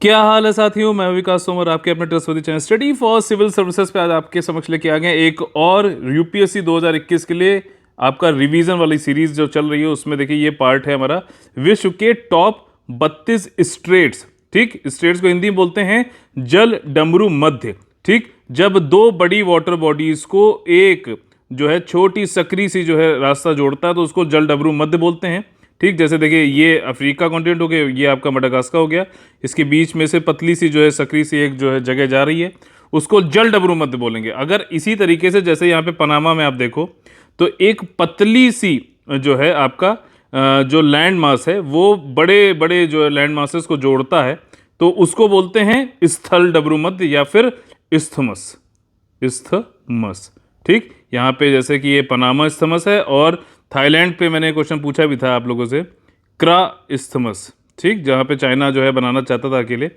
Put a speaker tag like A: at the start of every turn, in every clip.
A: क्या हाल है साथियों, मैं विकास तोमर आपके अपने trustworthy channel study for civil services पे आज आपके समक्ष लेके आ गए एक और यूपीएससी 2021 के लिए आपका रिवीजन वाली सीरीज जो चल रही है। उसमें देखिए ये पार्ट है हमारा विश्व के टॉप 32 स्टेट्स। ठीक, स्टेट्स को हिंदी में बोलते हैं जल डमरू मध्य। ठीक, जब दो बड़ी वाटर बॉडीज को एक जो है छोटी सकरी सी जो है रास्ता जोड़ता है तो उसको जल डमरू मध्य बोलते हैं। ठीक, जैसे देखिए ये अफ्रीका कॉन्टिनेंट हो गया, ये आपका मडागास्कर हो गया, इसके बीच में से पतली सी जो है सकरी सी एक जो है जगह जा रही है, उसको जल डमरू मध्य बोलेंगे। अगर इसी तरीके से जैसे यहाँ पे पनामा में आप देखो तो एक पतली सी जो है आपका जो लैंड मास है वो बड़े बड़े जो है लैंड मासेस को जोड़ता है, तो उसको बोलते हैं स्थल डमरू मध्य या फिर इस्थमस। इस्थमस। ठीक, यहाँ पे जैसे कि ये पनामा इस्थमस है और थाईलैंड पे मैंने क्वेश्चन पूछा भी था आप लोगों से, क्रा इस्थमस। ठीक, जहाँ पे चाइना जो है बनाना चाहता था अकेले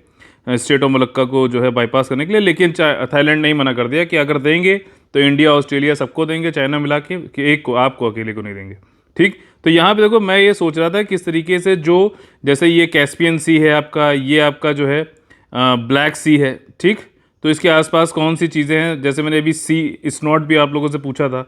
A: स्टेट ऑफ मलक्का को जो है बाईपास करने के लिए, लेकिन थाईलैंड ने ही मना कर दिया कि अगर देंगे तो इंडिया ऑस्ट्रेलिया सबको देंगे, चाइना मिला के, कि एक को, आपको अकेले को नहीं देंगे। ठीक, तो यहाँ पे देखो मैं ये सोच रहा था किस तरीके से जो जैसे ये कैस्पियन सी है आपका, ये आपका जो है ब्लैक सी है। ठीक, तो इसके आसपास कौन सी चीज़ें हैं, जैसे मैंने अभी सी स्नॉट भी आप लोगों से पूछा था,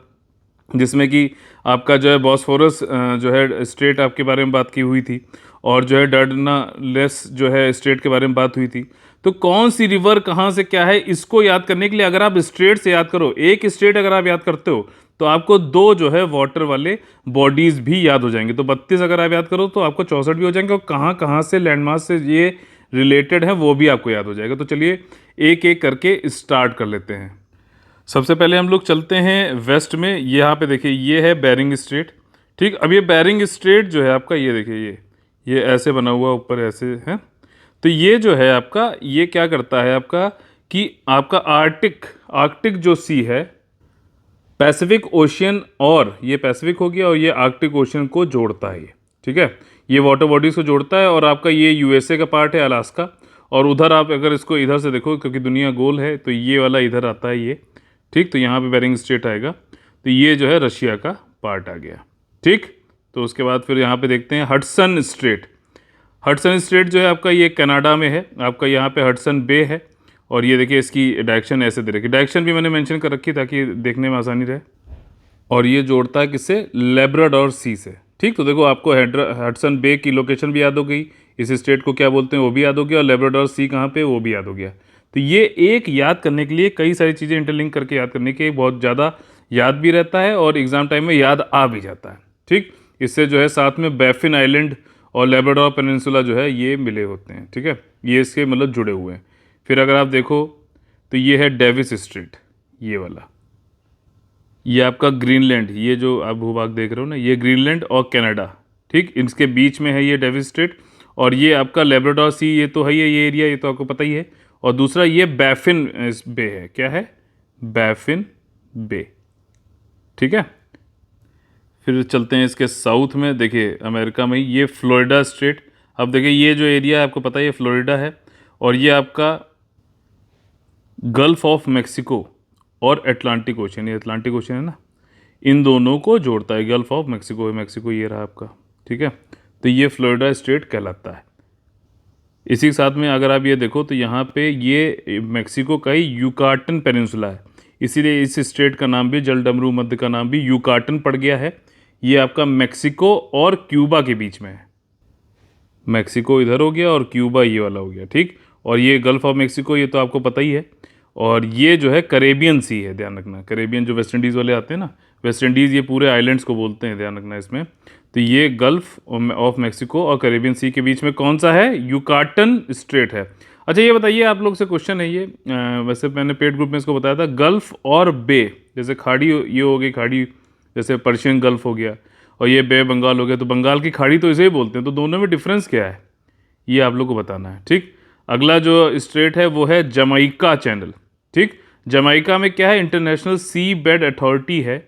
A: जिसमें कि आपका जो है बॉस्फोरस जो है स्टेट आपके बारे में बात की हुई थी, और जो है डर्डनालेस जो है स्टेट के बारे में बात हुई थी। तो कौन सी रिवर कहाँ से क्या है, इसको याद करने के लिए अगर आप स्टेट से याद करो, एक स्टेट अगर आप याद करते हो तो आपको दो जो है वाटर वाले बॉडीज़ भी याद हो जाएंगे। तो 32 अगर आप याद करो तो आपको 64 भी हो जाएंगे, और कहाँ कहाँ से लैंडमास से ये रिलेटेड है वो भी आपको याद हो जाएगा। तो चलिए एक एक करके स्टार्ट कर लेते हैं। सबसे पहले हम लोग चलते हैं वेस्ट में। यहाँ पे देखिए ये है बेरिंग स्ट्रेट। ठीक, अब ये बेरिंग स्ट्रेट जो है आपका, ये देखिए ये ऐसे बना हुआ, ऊपर ऐसे है। तो ये जो है आपका, ये क्या करता है आपका कि आपका आर्कटिक जो सी है, पैसिफिक ओशियन, और ये पैसिफिक हो गया और ये आर्कटिक ओशियन को जोड़ता है ये। ठीक है, ये वाटर बॉडीज को जोड़ता है, और आपका ये यूएसए का पार्ट है, अलास्का। और उधर आप अगर इसको इधर से देखो, क्योंकि दुनिया गोल है, तो ये वाला इधर आता है ये। ठीक, तो यहाँ पे बेरिंग स्ट्रेट आएगा, तो ये जो है रशिया का पार्ट आ गया। ठीक, तो उसके बाद फिर यहाँ पे देखते हैं हडसन स्ट्रेट। हडसन स्ट्रेट जो है आपका ये कनाडा में है, आपका यहाँ पे हडसन बे है, और ये देखिए इसकी डायरेक्शन ऐसे दे रखी, डायरेक्शन भी मैंने मेंशन कर रखी ताकि देखने में आसानी रहे। और ये जोड़ता है किससे, लेब्राडोर सी से। ठीक, तो देखो आपको हडसन बे की लोकेशन भी याद हो गई, इस स्टेट को क्या बोलते हैं वो भी याद हो गया, और लेब्राडोर सी कहाँ पे वो भी याद हो गया। तो ये एक याद करने के लिए कई सारी चीज़ें इंटरलिंक करके याद करने के बहुत ज़्यादा याद भी रहता है और एग्जाम टाइम में याद आ भी जाता है। ठीक, इससे जो है साथ में बैफिन आइलैंड और लेब्राडोर पेनिनसुला जो है ये मिले होते हैं। ठीक है, ये इसके मतलब जुड़े हुए हैं। फिर अगर आप देखो तो ये है डेविस स्ट्रेट, ये वाला, ये आपका ग्रीनलैंड, ये जो आप भूभाग देख रहे हो ना, ये ग्रीनलैंड और कनाडा। ठीक, इनके बीच में है ये डेविस स्ट्रेट, और ये आपका लेब्राडोर सी, ये तो है ये एरिया, ये तो आपको पता ही है। और दूसरा ये बैफिन बे है, क्या है, बैफिन बे। ठीक है, फिर चलते हैं इसके साउथ में, देखिए अमेरिका में ही ये फ्लोरिडा स्टेट। अब देखिए ये जो एरिया है आपको पता है ये फ्लोरिडा है, और ये आपका गल्फ ऑफ मैक्सिको और अटलांटिक ओशन, ये अटलांटिक ओशन है ना, इन दोनों को जोड़ता है गल्फ ऑफ मैक्सिको। मैक्सिको ये रहा आपका। ठीक है, तो ये फ्लोरिडा स्टेट कहलाता है। इसी के साथ में अगर आप ये देखो तो यहाँ पे ये मैक्सिको का ही यूकाटन पेनिनसुला है, इसीलिए इस स्टेट का नाम भी, जल डमरू मध्य का नाम भी यूकाटन पड़ गया है। ये आपका मैक्सिको और क्यूबा के बीच में है, मैक्सिको इधर हो गया और क्यूबा ये वाला हो गया। ठीक, और ये गल्फ ऑफ मैक्सिको ये तो आपको पता ही है, और ये जो है करेबियन सी है, ध्यान रखना, करेबियन जो वेस्ट इंडीज़ वाले आते हैं ना, वेस्ट इंडीज़ ये पूरे आइलैंड्स को बोलते हैं, ध्यान रखना इसमें। तो ये गल्फ ऑफ मैक्सिको और करेबियन सी के बीच में कौन सा है, यूकाटन स्ट्रेट है। अच्छा ये बताइए, आप लोग से क्वेश्चन है ये, वैसे मैंने पेड ग्रुप में इसको बताया था, गल्फ और बे, जैसे खाड़ी ये हो गई खाड़ी, जैसे पर्शियन गल्फ हो गया, और ये बे बंगाल हो गया, तो बंगाल की खाड़ी तो इसे ही बोलते हैं, तो दोनों में डिफरेंस क्या है ये आप लोग को बताना है। ठीक, अगला जो स्ट्रेट है वो है जमाइका चैनल। ठीक, जमाइका में क्या है, इंटरनेशनल सी बेड अथॉरिटी है,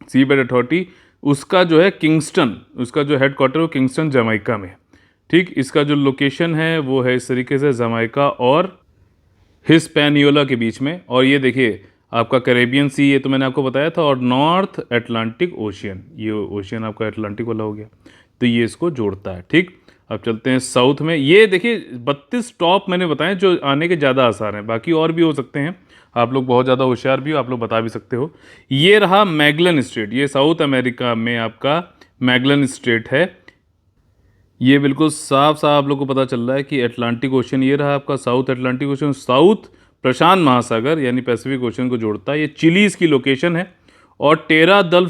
A: सी बेड अथॉरिटी, उसका जो है किंगस्टन, उसका जो हेड क्वार्टर वो किंगस्टन जमाइका में। ठीक, इसका जो लोकेशन है वो है इस तरीके से, जमाइका और हिस्पैनियोला के बीच में। और ये देखिए आपका कैरेबियन सी, ये तो मैंने आपको बताया था, और नॉर्थ अटलांटिक ओशियन, ये ओशियन आपका अटलांटिक वाला हो गया, तो ये इसको जोड़ता है। ठीक, अब चलते हैं साउथ में। ये देखिए 32 टॉप मैंने बताए जो आने के ज़्यादा आसार हैं, बाकी और भी हो सकते हैं। आप लोग बहुत ज़्यादा होशियार भी हो, आप लोग बता भी सकते हो। ये रहा मैगलन स्ट्रेट, ये साउथ अमेरिका में आपका मैगलन स्ट्रेट है। ये बिल्कुल साफ साफ आप लोग को पता चल रहा है कि अटलांटिक ओशन ये रहा आपका साउथ अटलांटिक ओशन, साउथ प्रशांत महासागर यानी पैसिफिक ओशन को जोड़ता है। ये चिली इसकी लोकेशन है। और टेरा दल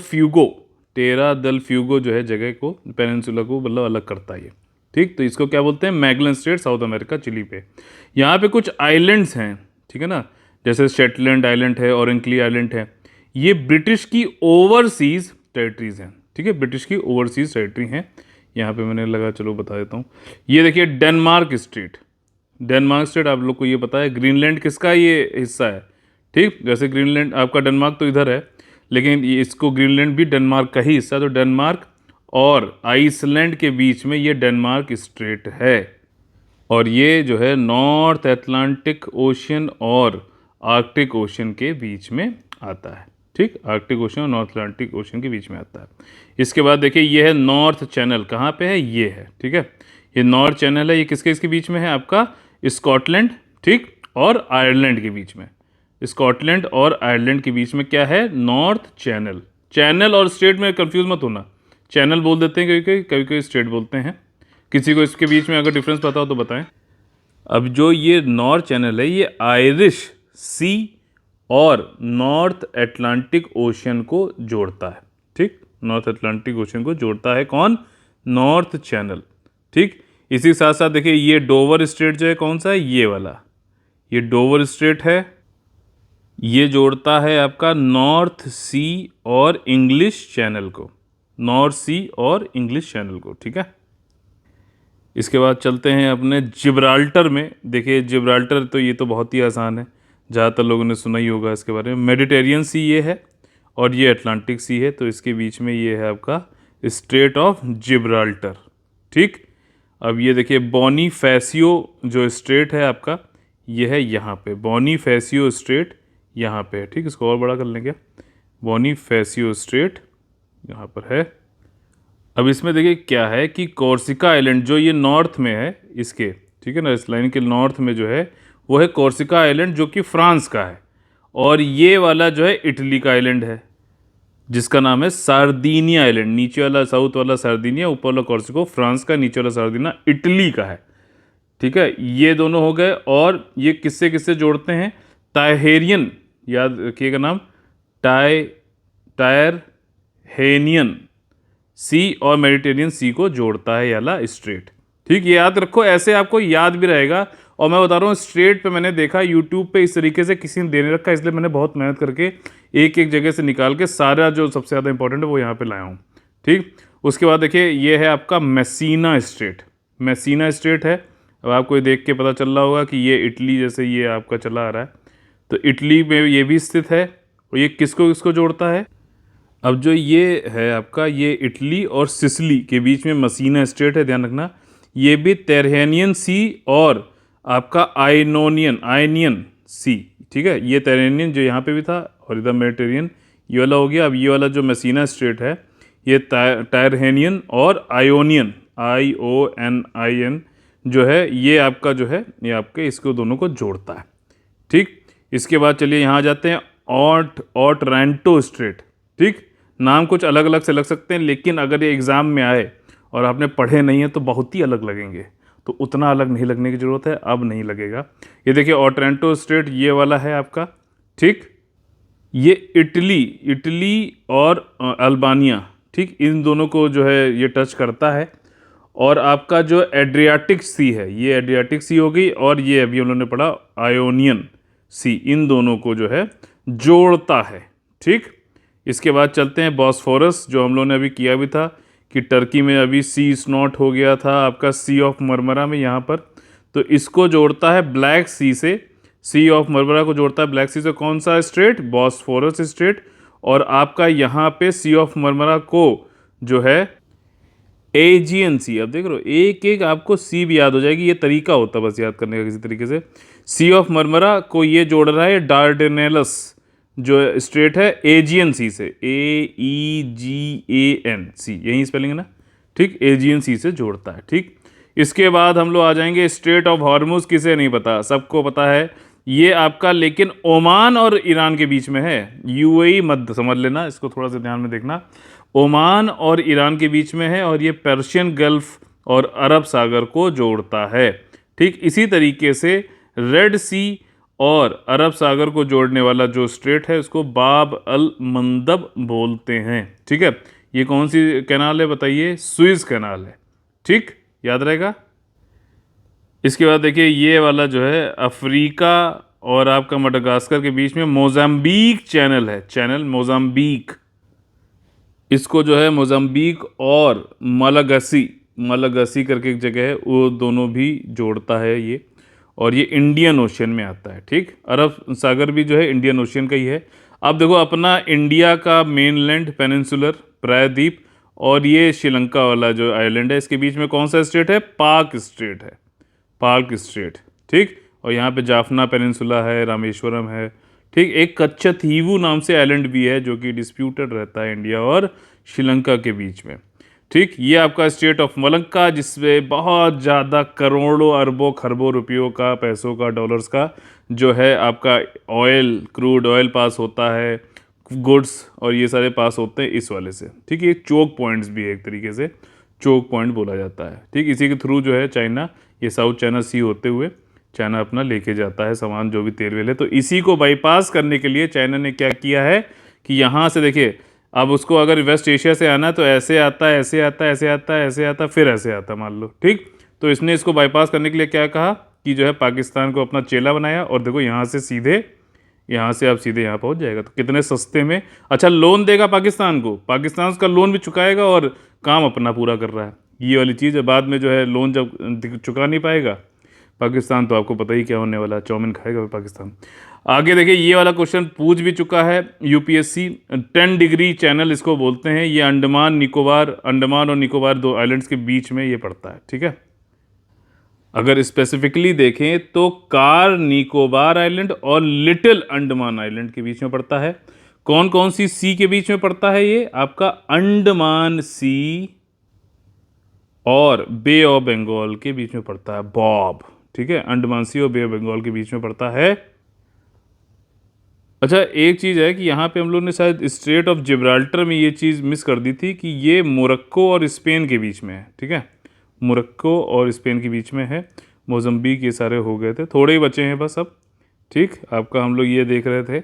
A: फ्यूगो जो है जगह को, पेनिनसुला को मतलब अलग करता है ये। ठीक, तो इसको क्या बोलते हैं, Magellan Strait, South America, Chile पे। यहाँ पे कुछ आइलैंड्स हैं, ठीक है ना, जैसे शेटलैंड आइलैंड है, ऑरेंक्ली आइलैंड है। ये ब्रिटिश की ओवरसीज टेरिटरीज हैं, ठीक है, ब्रिटिश की ओवरसीज टेरिटरी हैं। यहाँ पे मैंने लगा चलो बता देता हूँ। ये देखिए डेनमार्क स्ट्रेट, डेनमार्क स्टेट आप लोग को ये पता है। ग्रीनलैंड किसका ये हिस्सा है, ठीक, जैसे ग्रीनलैंड आपका डेनमार्क तो इधर है, लेकिन ये इसको ग्रीनलैंड भी डेनमार्क का ही हिस्सा है। तो डेनमार्क और आइसलैंड के बीच में ये डेनमार्क स्ट्रेट है। और ये जो है नॉर्थ अटलांटिक ओशन और आर्कटिक ओशन के बीच में आता है, ठीक, आर्कटिक ओशन और नॉर्थ अटलांटिक ओशन के बीच में आता है। इसके बाद देखिए ये है नॉर्थ चैनल, कहाँ पे है, ये है, ठीक है, ये नॉर्थ चैनल है। ये किसके इसके बीच में है, आपका स्कॉटलैंड, ठीक, और आयरलैंड के बीच में। स्कॉटलैंड और आयरलैंड के बीच में क्या है, नॉर्थ चैनल। चैनल और स्ट्रेट में कंफ्यूज मत होना, चैनल बोल देते हैं कभी कभी स्ट्रेट बोलते हैं। किसी को इसके बीच में अगर डिफरेंस पता हो तो बताएं। अब जो ये नॉर्थ चैनल है ये आयरिश सी और नॉर्थ अटलांटिक ओशन को जोड़ता है, ठीक, नॉर्थ अटलांटिक ओशन को जोड़ता है कौन, नॉर्थ चैनल, ठीक। इसी के साथ साथ देखिए ये डोवर स्ट्रेट जो है कौन सा है, ये वाला, ये डोवर स्ट्रेट है। ये जोड़ता है आपका नॉर्थ सी और इंग्लिश चैनल को, नॉर्थ सी और इंग्लिश चैनल को, ठीक है। इसके बाद चलते हैं अपने जिब्राल्टर में। देखिए जिब्राल्टर तो ये तो बहुत ही आसान है, ज़्यादातर लोगों ने सुना ही होगा इसके बारे में। मेडिटेरियन सी ये है और ये अटलांटिक सी है, तो इसके बीच में ये है आपका स्ट्रेट ऑफ जिब्राल्टर, ठीक। अब ये देखिए बोनीफेसियो जो स्ट्रेट है आपका, ये है यहाँ पे, बोनीफेसियो स्ट्रेट यहाँ पे है, ठीक। इसको और बड़ा कर लें क्या, बोनीफेसियो स्ट्रेट यहाँ पर है। अब इसमें देखिए क्या है कि कोर्सिका आइलैंड जो ये नॉर्थ में है इसके, ठीक है ना, इस लाइन के नॉर्थ में जो है वो है कोर्सिका आइलैंड जो कि फ्रांस का है। और ये वाला जो है इटली का आइलैंड है जिसका नाम है सार्दिनिया आइलैंड। नीचे वाला साउथ वाला सार्दिनिया, ऊपर वाला कोर्सिको फ्रांस का, नीचे वाला सार्दिनिया इटली का है, ठीक है। ये दोनों हो गए। और ये किससे किससे जोड़ते हैं, टायहेरियन, याद रखिएगा नाम, टायरहेनियन सी और मेडिटेरियन सी को जोड़ता है ये वाला स्ट्रेट, ठीक, ये याद रखो, ऐसे आपको याद भी रहेगा। और मैं बता रहा हूँ स्ट्रेट पे मैंने देखा यूट्यूब पे इस तरीके से किसी ने देने रखा, इसलिए मैंने बहुत मेहनत करके एक एक जगह से निकाल के सारा जो सबसे ज़्यादा इंपॉर्टेंट है वो यहाँ पे लाया हूँ, ठीक। उसके बाद देखिए ये है आपका मेसीना स्ट्रेट, मेसीना स्ट्रेट है। अब आपको ये देख के पता चल रहा होगा कि ये इटली जैसे ये आपका चला आ रहा है, तो इटली में ये भी स्थित है। और ये किसको किसको जोड़ता है, अब जो ये है आपका, ये इटली और सिसिली के बीच में मसीना स्ट्रेट है, ध्यान रखना। ये भी तेरहेनियन सी और आपका आयनियन सी, ठीक है। ये तेरहेनियन जो यहाँ पे भी था और इधर मेडिटेरियन ये वाला हो गया। अब ये वाला जो मसीना स्ट्रेट है ये टायरहेनियन और आयोनियन IONIN जो है ये आपका जो है ये आपके इसको दोनों को जोड़ता है, ठीक। इसके बाद चलिए यहाँ जाते हैं ऑटरांटो स्ट्रेट, ठीक। नाम कुछ अलग अलग से लग सकते हैं, लेकिन अगर ये एग्ज़ाम में आए और आपने पढ़े नहीं है तो बहुत ही अलग लगेंगे, तो उतना अलग नहीं लगने की ज़रूरत है, अब नहीं लगेगा। ये देखिए ऑटरांटो स्ट्रेट ये वाला है आपका, ठीक। ये इटली और अल्बानिया, ठीक, इन दोनों को जो है ये टच करता है। और आपका जो एड्रियाटिक सी है ये एड्रियाटिक सी हो गई, और ये अभी हम लोगों ने पढ़ा आयोनियन सी, इन दोनों को जो है जोड़ता है, ठीक। इसके बाद चलते हैं बॉस्फोरस, जो हम लोगों ने अभी किया भी था कि टर्की में अभी सी स्नॉट हो गया था आपका सी ऑफ मरमरा में यहाँ पर, तो इसको जोड़ता है ब्लैक सी से, सी ऑफ मरमरा को जोड़ता है ब्लैक सी से कौन सा स्ट्रेट, बॉस्फोरस स्ट्रेट। और आपका यहाँ पे सी ऑफ मरमरा को जो है एजियन सी, अब देख रहे हो एक एक आपको सी भी याद हो जाएगी, ये तरीका होता है बस याद करने का किसी तरीके से। सी ऑफ मरमरा को ये जोड़ रहा है डार्डेनेलस जो स्ट्रेट है एजियन सी से, AEGAN सी, यही स्पेलिंग है ना, ठीक, एजियन सी से जोड़ता है, ठीक। इसके बाद हम लोग आ जाएंगे स्ट्रेट ऑफ हॉर्मुज, किसे नहीं पता, सबको पता है ये आपका, लेकिन ओमान और ईरान के बीच में है। यूएई मत समझ लेना, इसको थोड़ा सा ध्यान में देखना। ओमान और ईरान के बीच में है और ये पर्शियन गल्फ और अरब सागर को जोड़ता है। ठीक इसी तरीके से रेड सी और अरब सागर को जोड़ने वाला जो स्ट्रेट है उसको बाब अल मंदब बोलते हैं। ठीक है, ये कौन सी कैनाल है बताइए? सुइज कैनाल है। ठीक, याद रहेगा। इसके बाद देखिए ये वाला जो है अफ्रीका और आपका मडागास्कर के बीच में मोजाम्बिक चैनल है, चैनल मोजाम्बिक। इसको जो है मोजाम्बिक और मलागासी, मलागासी करके एक जगह है, वो दोनों भी जोड़ता है ये, और ये इंडियन ओशियन में आता है। ठीक, अरब सागर भी जो है इंडियन ओशियन का ही है। अब देखो अपना इंडिया का मेनलैंड पेनिनसुलर प्रायद्वीप और ये श्रीलंका वाला जो आइलैंड है, इसके बीच में कौन सा स्टेट है? पाक स्टेट है, पाक स्टेट। ठीक, और यहाँ पे जाफना पेनिनसुला है, रामेश्वरम है। ठीक, एक कच्छथीवू नाम से आइलैंड भी है जो कि डिस्प्यूटेड रहता है इंडिया और श्रीलंका के बीच में। ठीक, ये आपका स्टेट ऑफ मलक्का, जिसमें बहुत ज़्यादा करोड़ों अरबों खरबों रुपयों का, पैसों का, डॉलर्स का जो है आपका ऑयल, क्रूड ऑयल पास होता है, गुड्स और ये सारे पास होते हैं इस वाले से। ठीक, ये चोक पॉइंट्स भी है, एक तरीके से चोक पॉइंट बोला जाता है। ठीक, इसी के थ्रू जो है चाइना, ये साउथ चाइना सी होते हुए चाइना अपना लेके जाता है सामान, जो भी तेल वेल है। तो इसी को बाईपास करने के लिए चाइना ने क्या किया है कि यहाँ से देखिए, अब उसको अगर वेस्ट एशिया से आना है तो ऐसे आता है, ऐसे आता है, ऐसे आता है, ऐसे आता है, फिर ऐसे आता है, मान लो। ठीक, तो इसने इसको बाईपास करने के लिए क्या कहा कि जो है पाकिस्तान को अपना चेला बनाया, और देखो यहाँ से सीधे, यहाँ से आप सीधे यहाँ पहुँच जाएगा। तो कितने सस्ते में, अच्छा लोन देगा पाकिस्तान को, पाकिस्तान उसका लोन भी चुकाएगा और काम अपना पूरा कर रहा है। ये वाली चीज़ है, बाद में जो है लोन जब चुका नहीं पाएगा पाकिस्तान, तो आपको पता ही क्या होने वाला है, चाउमीन खाएगा पाकिस्तान। आगे देखिए ये वाला क्वेश्चन पूछ भी चुका है यूपीएससी। 10 डिग्री चैनल इसको बोलते हैं, ये अंडमान और निकोबार दो आइलैंड्स के बीच में ये पड़ता है। ठीक है, अगर स्पेसिफिकली देखें तो कार निकोबार आइलैंड और लिटिल अंडमान आइलैंड के बीच में पड़ता है। कौन कौन सी सी के बीच में पड़ता है? ये आपका अंडमान सी और बे ऑफ बंगाल के बीच में पड़ता है, बॉब। ठीक है, अंडमान सी और बे ऑफ बंगाल के बीच में पड़ता है। अच्छा, एक चीज़ है कि यहाँ पे हम लोग ने शायद स्ट्रेट ऑफ जिब्राल्टर में ये चीज़ मिस कर दी थी कि ये मोरक्को और स्पेन के बीच में है। ठीक है, मोरक्को और स्पेन के बीच में है। मोजम्बिक ये सारे हो गए थे, थोड़े ही बचे हैं बस अब। ठीक, आपका हम लोग ये देख रहे थे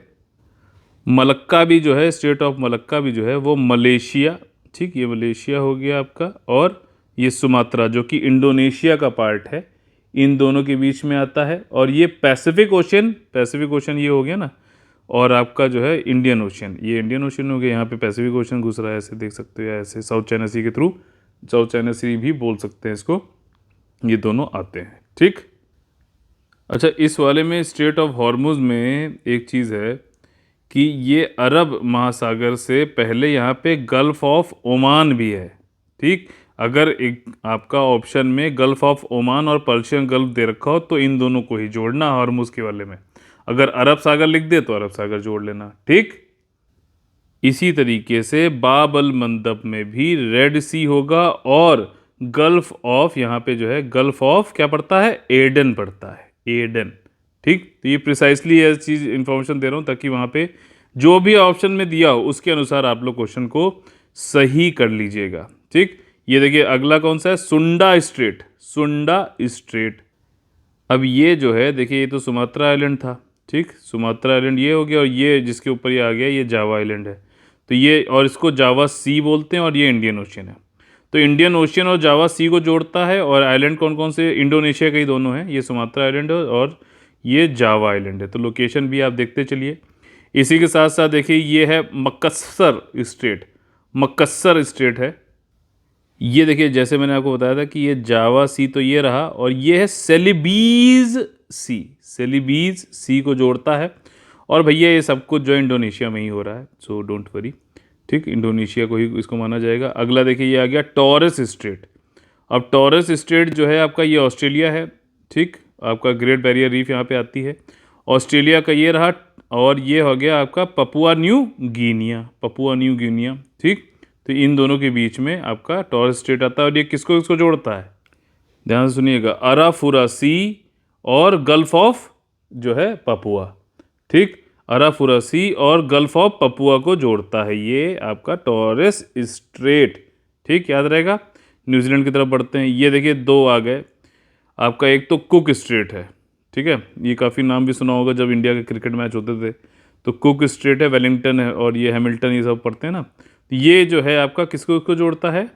A: मलक्का भी जो है, स्टेट ऑफ मलक्का भी जो है वो मलेशिया। ठीक, ये मलेशिया हो गया आपका, और ये सुमात्रा जो कि इंडोनेशिया का पार्ट है, इन दोनों के बीच में आता है। और ये पैसिफिक ओशन ये हो गया ना, और आपका जो है इंडियन ओशियन, ये इंडियन ओशियन हो गया, यहाँ पे पैसिफिक ओशन घुस रहा है, ऐसे देख सकते हो, या ऐसे साउथ चाइना सी के थ्रू, साउथ चाइना सी भी बोल सकते हैं इसको, ये दोनों आते हैं। ठीक, अच्छा इस वाले में स्ट्रेट ऑफ हॉर्मुज में एक चीज़ है कि ये अरब महासागर से पहले यहाँ पे गल्फ ऑफ ओमान भी है। ठीक, अगर एक आपका ऑप्शन में गल्फ ऑफ ओमान और पर्शियन गल्फ दे रखा हो तो इन दोनों को ही जोड़ना हॉर्मुज के वाले में। अगर अरब सागर लिख दे तो अरब सागर जोड़ लेना। ठीक, इसी तरीके से बाब अल मंदब में भी रेड सी होगा, और गल्फ ऑफ, यहाँ पे जो है गल्फ ऑफ क्या पड़ता है? एडन पड़ता है, एडन। ठीक, तो ये प्रिसाइसली ये चीज़ इन्फॉर्मेशन दे रहा हूँ ताकि वहाँ पे जो भी ऑप्शन में दिया हो उसके अनुसार आप लोग क्वेश्चन को सही कर लीजिएगा। ठीक, ये देखिए अगला कौन सा है? सुंडा स्ट्रेट, सुंडा स्ट्रेट। अब ये जो है देखिए, ये तो सुमात्रा आइलैंड था। ठीक, सुमात्रा आइलैंड ये हो गया, और ये जिसके ऊपर ये आ गया ये जावा आइलैंड है। तो ये, और इसको जावा सी बोलते हैं, और ये इंडियन ओशियन है। तो इंडियन ओशियन और जावा सी को जोड़ता है। और आइलैंड कौन कौन से? इंडोनेशिया के ही दोनों हैं, ये सुमात्रा आइलैंड है और ये जावा आइलैंड है। तो लोकेशन भी आप देखते चलिए। इसी के साथ साथ देखिए ये है मकस्सर स्टेट, मकस्सर स्टेट है। ये देखिए जैसे मैंने आपको बताया था कि ये जावा सी तो ये रहा, और ये है सेलिबीज सी, सेलिबीज सी को जोड़ता है। और भैया ये सब कुछ जो इंडोनेशिया में ही हो रहा है, सो डोंट वरी। ठीक, इंडोनेशिया को ही इसको माना जाएगा। अगला देखिए ये आ गया टॉरस स्ट्रेट। अब टॉरस स्ट्रेट जो है आपका ये ऑस्ट्रेलिया है। ठीक, आपका ग्रेट बैरियर रीफ यहाँ पे आती है, ऑस्ट्रेलिया का ये रहा। और ये हो गया आपका Papua new Guinea, Papua new Guinea. ठीक, तो इन दोनों के बीच में आपका टॉरस स्ट्रेट आता है, और ये किसको किसको जोड़ता है? ध्यान से सुनिएगा, अराफुरा सी और गल्फ ऑफ जो है पपुआ, ठीक, अराफुरा सी और गल्फ ऑफ पपुआ को जोड़ता है ये आपका टॉरेस स्ट्रेट, ठीक, याद रहेगा। न्यूजीलैंड की तरफ बढ़ते हैं, ये देखिए दो आ गए आपका, एक तो कुक स्ट्रेट है, ठीक है, ये काफ़ी नाम भी सुना होगा जब इंडिया के क्रिकेट मैच होते थे, तो कुक स्ट्रेट है, वेलिंगटन है और ये हैमिल्टन, ये सब पढ़ते हैं ना। ये जो है आपका किसको जोड़ता है,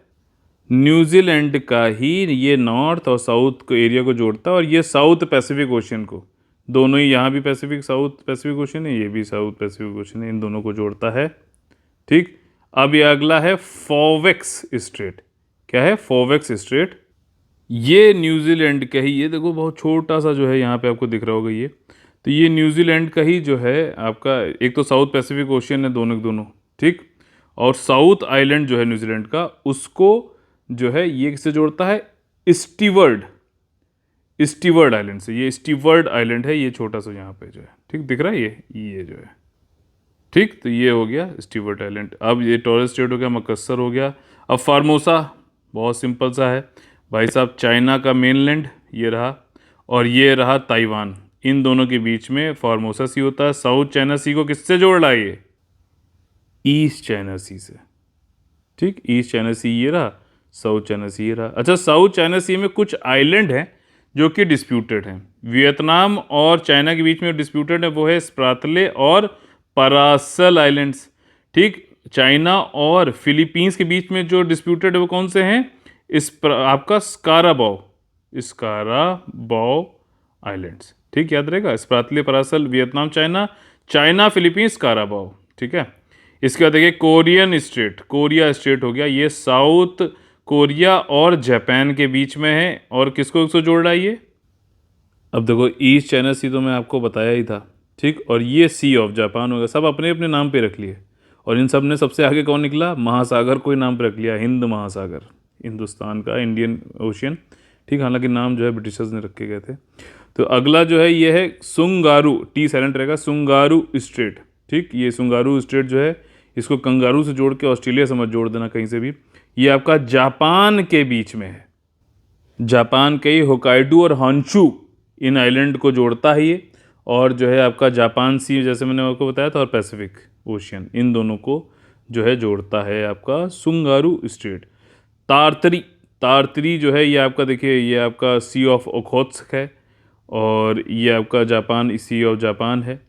A: न्यूजीलैंड का ही, ये नॉर्थ और साउथ को एरिया को जोड़ता है, और ये साउथ पैसिफिक ओशियन को, दोनों ही, यहाँ भी पैसिफिक साउथ पैसिफिक ओशियन है, ये भी साउथ पैसिफिक ओशियन है, इन दोनों को जोड़ता है, ठीक। अब ये अगला है फॉवेक्स स्ट्रेट, क्या है, फॉवेक्स स्ट्रेट, ये न्यूजीलैंड का ही, ये देखो बहुत छोटा सा जो है यहाँ पे आपको दिख रहा होगा ये, तो ये न्यूजीलैंड का ही जो है आपका, एक तो साउथ पैसिफिक ओशियन है दोनों के दोनों, ठीक, और साउथ आइलैंड जो है न्यूजीलैंड का, उसको जो है ये किससे जोड़ता है, स्टीवर्ड, स्टीवर्ड आइलैंड से, ये स्टीवर्ड आइलैंड है, ये छोटा सा यहाँ पे जो है, ठीक, दिख रहा है ये जो है, ठीक, तो ये हो गया स्टीवर्ड आइलैंड। अब ये टॉरेस स्ट्रेट हो गया, मकस्सर हो गया। अब फार्मोसा, बहुत सिंपल सा है भाई साहब, चाइना का मेनलैंड ये रहा, और ये रहा ताइवान, इन दोनों के बीच में फार्मोसा सी होता है। साउथ चाइना सी को किससे जोड़ रहा है ये, ईस्ट चाइना सी से, ठीक, ईस्ट चाइना सी ये रहा, साउथ चाइना सी ये रहा। अच्छा, साउथ चाइना सी में कुछ आइलैंड हैं जो कि डिस्प्यूटेड हैं, वियतनाम और चाइना के बीच में डिस्प्यूटेड है, वो है स्प्रातले और परासल आइलैंड्स, ठीक। चाइना और फिलीपींस के बीच में जो डिस्प्यूटेड है वो कौन से हैं, आपका स्काराबाओ आइलैंड्स, ठीक, याद रहेगा, Spratly, Paracel, Vietnam, China, China Philippines, Scarborough, ठीक है। इसके बाद देखिए कोरियन स्ट्रेट, कोरिया स्ट्रेट हो गया, ये साउथ कोरिया और जापान के बीच में है, और किसको जोड़ रहा है ये, अब देखो ईस्ट चाइना सी तो मैं आपको बताया ही था, ठीक, और ये सी ऑफ जापान होगा, सब अपने अपने नाम पे रख लिए, और इन सब ने सबसे आगे कौन निकला, महासागर कोई नाम पे रख लिया, हिंद महासागर, हिंदुस्तान का इंडियन ओशियन, ठीक, हालांकि नाम जो है ब्रिटिशर्स ने रखे गए थे। तो अगला जो है ये है सुंगारू, टी साइलेंट रहेगा, सुंगारू स्ट्रेट, ठीक, ये सुंगारू स्ट्रेट जो है, इसको कंगारू से जोड़ के ऑस्ट्रेलिया से मत जोड़ देना कहीं से भी, ये आपका जापान के बीच में है, जापान के ही होकाइडो और हॉन्शू, इन आइलैंड को जोड़ता है ये, और जो है आपका जापान सी जैसे मैंने आपको बताया था, और पैसिफिक ओशियन, इन दोनों को जो है जोड़ता है आपका सुंगारू स्ट्रेट। तारतरी, तारतरी जो है ये आपका देखिए, ये आपका सी ऑफ ओखोत्स्क है, और ये आपका जापान, सी ऑफ जापान है,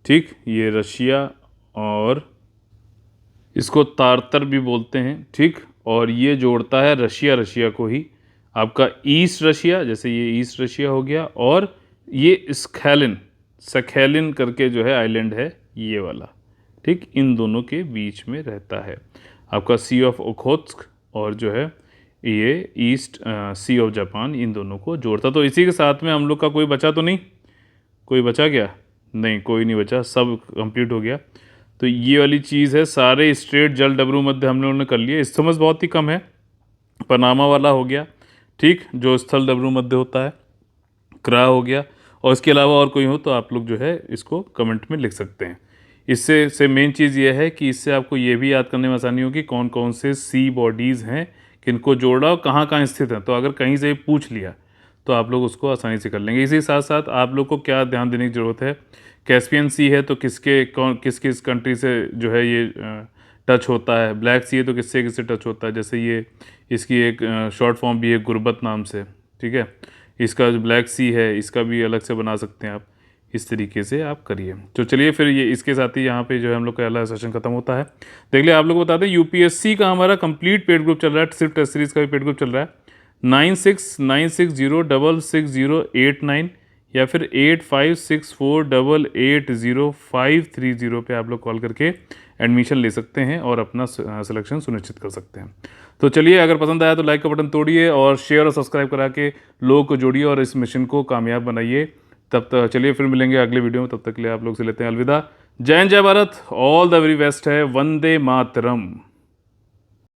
A: ठीक, ये रशिया, और इसको तारतर भी बोलते हैं, ठीक, और ये जोड़ता है रशिया, रशिया को ही, आपका ईस्ट रशिया, जैसे ये ईस्ट रशिया हो गया, और ये स्खैलिन, सखैलिन करके जो है आइलैंड है ये वाला, ठीक, इन दोनों के बीच में रहता है आपका सी ऑफ ओखोत्स्क, और जो है ये ईस्ट सी ऑफ जापान, इन दोनों को जोड़ता। तो इसी के साथ में हम लोग का कोई बचा तो नहीं, कोई बचा क्या, नहीं, कोई नहीं बचा, सब कंप्लीट हो गया। तो ये वाली चीज़ है, सारे स्ट्रेट जल डबरू मध्य हम लोगों ने कर लिए, इस्तमस बहुत ही कम है, पनामा वाला हो गया, ठीक, जो स्थल डबरू मध्य होता है, क्रा हो गया, और इसके अलावा और कोई हो तो आप लोग जो है इसको कमेंट में लिख सकते हैं। इससे से मेन चीज़ ये है कि इससे आपको ये भी याद करने में आसानी होगी कौन कौन से सी बॉडीज़ हैं, किनको जोड़ा और कहाँ कहाँ स्थित हैं, तो अगर कहीं से पूछ लिया तो आप लोग उसको आसानी से कर लेंगे। इसी साथ साथ आप लोग को क्या ध्यान देने की ज़रूरत है, कैस्पियन सी है तो किस किस कंट्री से जो है ये टच होता है, ब्लैक सी है तो किससे किससे टच होता है, जैसे ये इसकी एक शॉर्ट फॉर्म भी है गुरबत नाम से, ठीक है, इसका जो ब्लैक सी है इसका भी अलग से बना सकते हैं आप, इस तरीके से आप करिए। तो चलिए फिर ये इसके साथ ही यहाँ पे जो है हम लोग का अगला सेशन खत्म होता है। देख लिया, आप लोग को बता दें यूपीएससी का हमारा कंप्लीट पेड ग्रुप चल रहा है, सिर्फ टेस्ट सीरीज़ का भी पेड ग्रुप चल रहा है, 9696060889 या फिर 8564880530 पे आप लोग कॉल करके एडमिशन ले सकते हैं और अपना सिलेक्शन सुनिश्चित कर सकते हैं। तो चलिए, अगर पसंद आया तो लाइक का बटन तोड़िए और शेयर और सब्सक्राइब करा के लोगों को जोड़िए और इस मिशन को कामयाब बनाइए। तब तक चलिए फिर मिलेंगे अगले वीडियो में, तब तक के लिए आप लोग से लेते हैं अलविदा। जय हिंद, जय Bharat, all the very best है, वंदे मातरम।